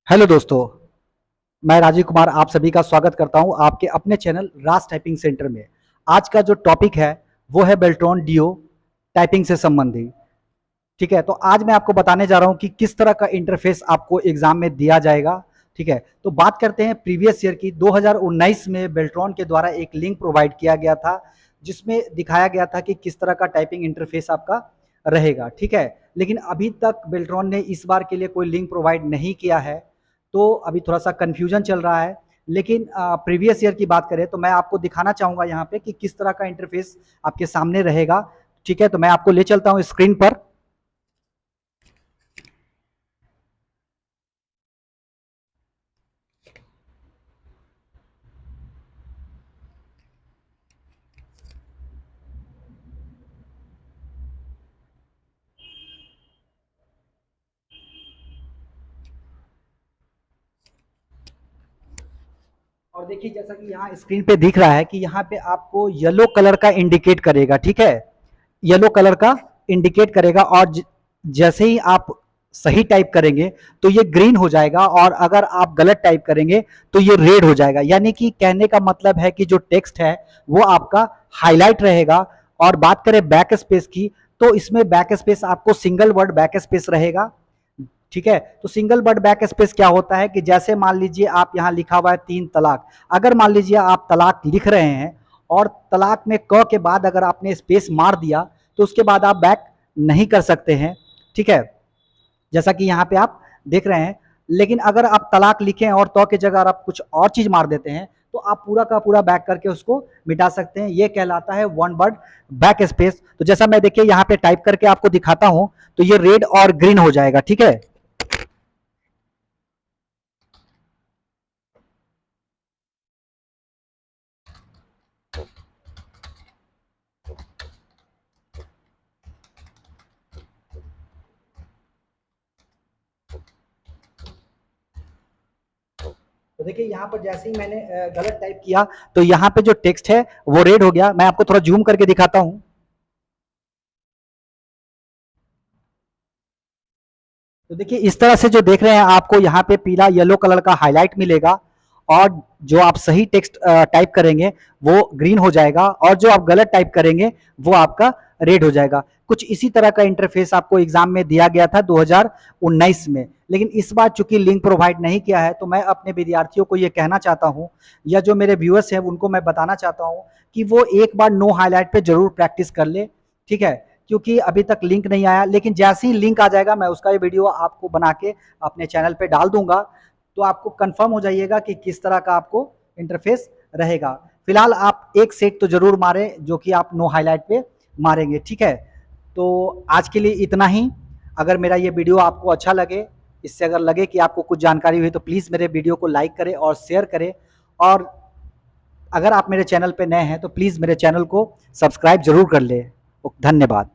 Hello दोस्तों, मैं राजीव कुमार आप सभी का स्वागत करता हूं आपके अपने चैनल राज टाइपिंग सेंटर में। आज का जो टॉपिक है वो है बेल्ट्रॉन डियो टाइपिंग से संबंधित। ठीक है, तो आज मैं आपको बताने जा रहा हूं कि किस तरह का इंटरफेस आपको एग्जाम में दिया जाएगा। ठीक है, तो बात करते हैं प्रीवियस ईयर की। 2019 में बेल्ट्रॉन के द्वारा एक लिंक प्रोवाइड किया गया था जिसमें दिखाया गया था कि किस तरह का टाइपिंग इंटरफेस आपका रहेगा। ठीक है, लेकिन अभी तक बेल्ट्रॉन ने इस बार के लिए कोई लिंक प्रोवाइड नहीं किया है, तो अभी थोड़ा सा कन्फ्यूजन चल रहा है। लेकिन प्रीवियस ईयर की बात करें तो मैं आपको दिखाना चाहूँगा यहाँ पे कि किस तरह का इंटरफेस आपके सामने रहेगा। ठीक है, तो मैं आपको ले चलता हूँ स्क्रीन पर। और देखिए, जैसा कि यहाँ स्क्रीन पे दिख रहा है कि यहाँ पे आपको येलो कलर का इंडिकेट करेगा। ठीक है, येलो कलर का इंडिकेट करेगा और जैसे ही आप सही टाइप करेंगे तो ये ग्रीन हो जाएगा, और अगर आप गलत टाइप करेंगे तो ये रेड हो जाएगा। यानी कि कहने का मतलब है कि जो टेक्स्ट है वो आपका हाईलाइट रहेगा। और बात करें बैक स्पेस की, तो इसमें बैक स्पेस आपको सिंगल वर्ड बैक स्पेस रहेगा। ठीक है, तो सिंगल वर्ड बैक स्पेस क्या होता है कि जैसे मान लीजिए आप यहाँ लिखा हुआ है 3 तलाक। अगर मान लीजिए आप तलाक लिख रहे हैं और तलाक में क के बाद अगर आपने स्पेस मार दिया तो उसके बाद आप बैक नहीं कर सकते हैं। ठीक है, जैसा कि यहाँ पे आप देख रहे हैं। लेकिन अगर आप तलाक लिखें और तो के जगह आप कुछ और चीज मार देते हैं तो आप पूरा का पूरा बैक करके उसको मिटा सकते हैं। ये कहलाता है वन वर्ड बैक स्पेस। तो जैसा मैं देखिए यहाँ पे टाइप करके आपको दिखाता हूं, तो ये रेड और ग्रीन हो जाएगा। ठीक है, तो देखिए यहाँ पर जैसे ही मैंने गलत टाइप किया तो यहाँ पे जो टेक्स्ट है वो रेड हो गया। मैं आपको थोड़ा जूम करके दिखाता हूँ। तो देखिए, इस तरह से जो देख रहे हैं आपको यहाँ पे पीला येलो कलर का हाईलाइट मिलेगा, और जो आप सही टेक्स्ट टाइप करेंगे वो ग्रीन हो जाएगा, और जो आप गलत टाइप करेंगे वो आपका रेड हो जाएगा। कुछ इसी तरह का इंटरफेस आपको एग्जाम में दिया गया था 2019 में। लेकिन इस बार चूंकि लिंक प्रोवाइड नहीं किया है, तो मैं अपने विद्यार्थियों को ये कहना चाहता हूँ, या जो मेरे व्यूअर्स हैं उनको मैं बताना चाहता हूँ कि वो एक बार नो हाईलाइट पे जरूर प्रैक्टिस कर ले। ठीक है, क्योंकि अभी तक लिंक नहीं आया, लेकिन जैसे ही लिंक आ जाएगा मैं उसका ये वीडियो आपको बना के अपने चैनल पे डाल दूंगा। तो आपको कंफर्म हो जाइएगा कि किस तरह का आपको इंटरफेस रहेगा। फिलहाल आप एक सेट तो जरूर मारें जो कि आप नो हाईलाइट पे मारेंगे। ठीक है, तो आज के लिए इतना ही। अगर मेरा ये वीडियो आपको अच्छा लगे, इससे अगर लगे कि आपको कुछ जानकारी हुई, तो प्लीज़ मेरे वीडियो को लाइक करें और शेयर करें। और अगर आप मेरे चैनल पे नए हैं तो प्लीज़ मेरे चैनल को सब्सक्राइब जरूर कर लें। धन्यवाद।